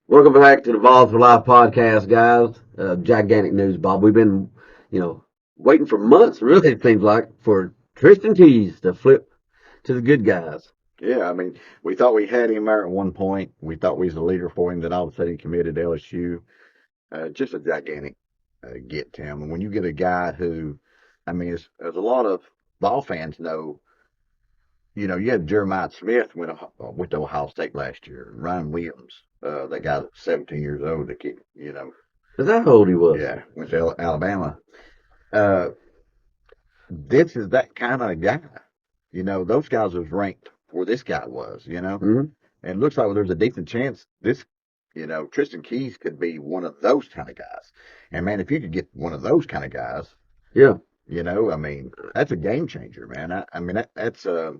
Welcome back to the Vols for Life podcast, guys. Gigantic news, Bob. We've been, waiting for months, really, it seems like, for Tristen Keys to flip to the good guys. Yeah, I mean, we thought we had him there at one point. We thought we was the leader for him. Then all of a sudden he committed to LSU. Just a gigantic get, Tim. And when you get a guy who, I mean, as a lot of ball fans know, you had Jeremiah Smith went to Ohio State last year. Ryan Williams, that guy that's 17 years old, that kid. Is that how old he was? Yeah, went to Alabama. Uh, this is that kind of guy. Those guys was ranked where this guy was. Hmm. And it looks like there's a decent chance Tristen Keys could be one of those kind of guys. And man, if you could get one of those kind of guys, Yeah, I mean, that's a game changer, man. I mean, that's a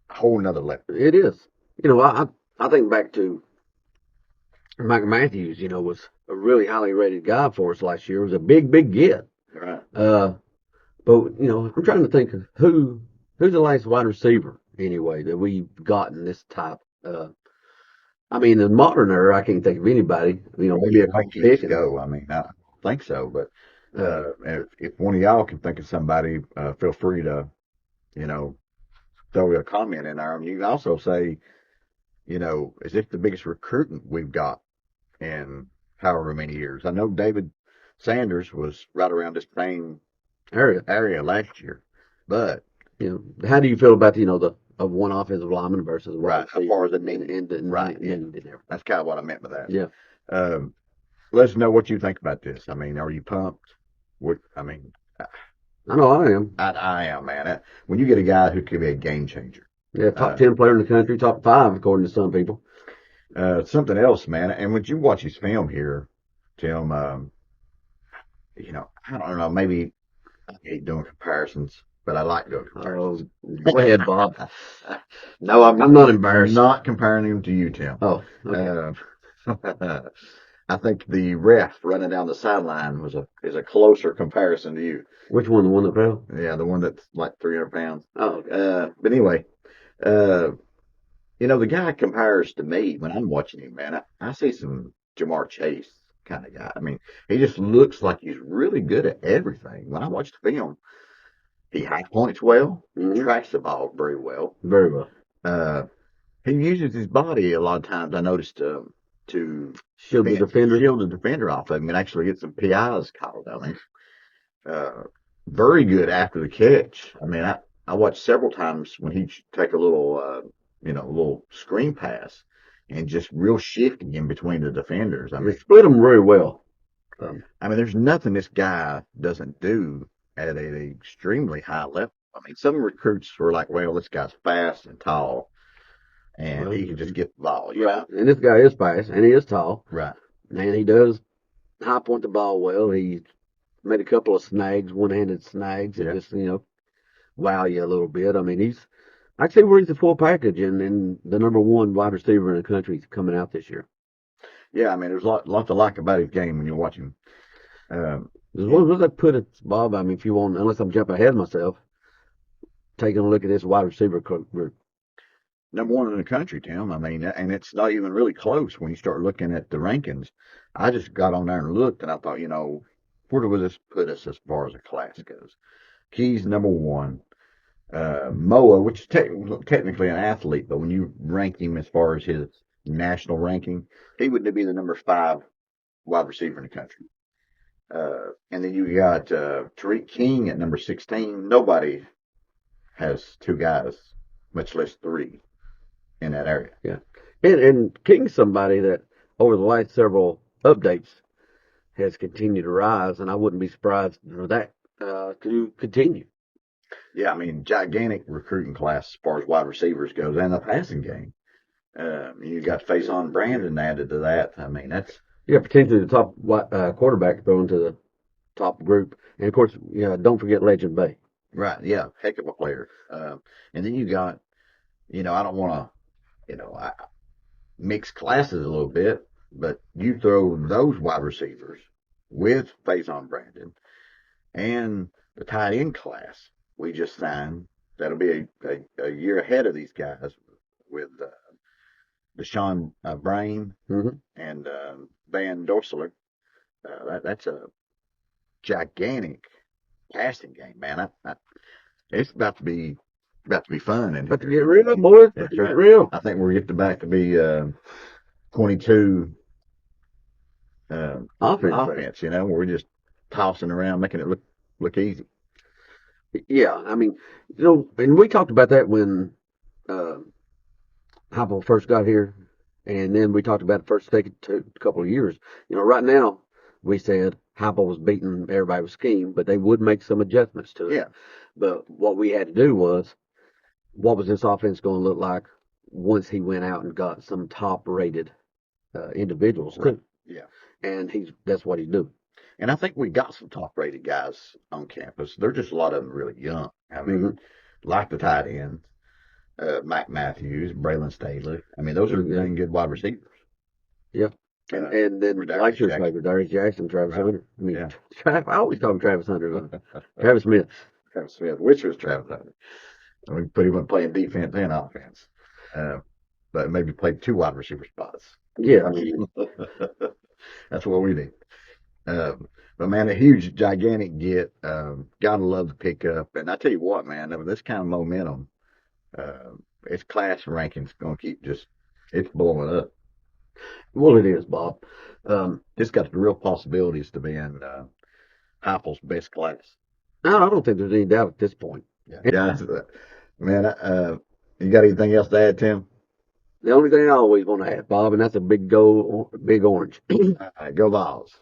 whole nother level. it is. I think back to Mike Matthews, was a really highly rated guy for us last year. It was a big, big get. Right. Uh, but I'm trying to think of who's the last wide receiver anyway that we've gotten this type. I mean, in modern era, I can't think of anybody. Maybe a Like couple Keys Pickens. go. I mean, I think so, but Uh, if one of y'all can think of somebody, feel free to, you know, throw a comment in there. And you can also say, is this the biggest recruiting we've got in however many years? I know David Sanders was right around this same area. area last year, but How do you feel about the of one offensive lineman versus a wide right, how receiver far as the and need, and the right, yeah, need and everything? that's kind of what I meant by that. Yeah, Um, let us know what you think about this. I mean, are you pumped? What I mean, I know I am. I am, man. When you get a guy who could be a game changer, Yeah, top uh, 10 player in the country, top five according to some people. something else, man. And when you watch his film here, Tim, I don't know, maybe I hate doing comparisons, but I like doing Oh, comparisons. go ahead, Bob. No, I'm not embarrassed. not comparing him to you, Tim. Oh, okay. I think the ref running down the sideline is a closer comparison to you. Which one? The one that fell? Yeah, the one that's like 300 pounds. Oh, okay. But anyway, uh, the guy compares to me when I'm watching him, man. I see some Jamar Chase kind of guy. I mean, he just looks like he's really good at everything. When I watch the film, he high points well, Hmm. tracks the ball very well. Very well. Uh, he uses his body a lot of times. I noticed to Shield the defender. shield the defender off of him and actually get some PIs called. I mean, uh, very good after the catch. I mean, I watched several times when he take a little screen pass and just real shifting in between the defenders. They split them very well. I mean, there's nothing this guy doesn't do at an extremely high level. I mean, some recruits were like, well, this guy's fast and tall and Well, he can just get the ball. right. And this guy is fast and he is tall Right. and he does high point the ball well. He made a couple of snags, one-handed snags that Yeah. just, wow you a little bit. I mean, I'd say where he's the full package and the number one wide receiver in the country is coming out this year. Yeah. I mean, there's a lot to like about his game when you watch him. What does that put it, Bob? I mean, if you want, unless I'm jumping ahead of myself, taking a look at this wide receiver group. Number one in the country, Tim. I mean, and it's not even really close when you start looking at the rankings. I just got on there and looked, and I thought, where does this put us as far as a class goes? Keys number one. Moa, which is technically an athlete, but when you rank him as far as his national ranking, he would be the number 5 wide receiver in the country. And then you got Tariq King at number 16. Nobody has 2 guys, much less 3 in that area. Yeah. And King's somebody that over the last several updates has continued to rise, and I wouldn't be surprised for that to continue. Yeah, I mean, gigantic recruiting class as far as wide receivers goes and the passing game. You got Faison Brandon added to that. I mean, that's Yeah, potentially the top quarterback thrown to the top group. And of course, don't forget Legend Bay. right. Yeah, heck of a player. And then you got, I don't want to, I mix classes a little bit, but you throw those wide receivers with Faison Brandon and the tight end class we just signed. That'll be a year ahead of these guys with Deshaun Brain Mm-hmm. and Van Dorsler. That's a gigantic passing game, man. It's about to be fun. And But to get real, boys. that's Get right. real. I think we're getting back to be 22 Offense. offense. We're just tossing around, making it look easy. Yeah, I mean, and we talked about that when uh, Heupel first got here, and then we talked about it first couple of years. Right now we said Heupel was beating everybody with scheme, but they would make some adjustments to it. Yeah, But what we had to do was, what was this offense going to look like once he went out and got some top-rated individuals right. too? Yeah. And that's what he's doing. And I think we got some top-rated guys on campus. They're just a lot of them really young. I mean, Mm-hmm. like the tight ends, Mac Matthews, Braylon Staley. I mean, those are Yeah. dang good wide receivers. Yeah. And then Darius last year's Jackson. favorite, Darius Jackson, Travis Right. Hunter. I mean, Yeah. I always call him Travis Hunter. Travis Smith. Travis Smith, which was Travis Hunter. And we put him up playing defense and offense. But maybe played two wide receiver spots. Yeah, I mean, That's what we need. But man, a huge, gigantic get. Gotta love the pickup. And I tell you what, man, with this kind of momentum, its class rankings gonna keep it's blowing up. well, it is, Bob. It's got the real possibilities to be in Heupel's best class. I don't think there's any doubt at this point. Yeah, man. You got anything else to add, Tim? The only thing I always want to have, Bob, and that's a big orange. All right, go Vols.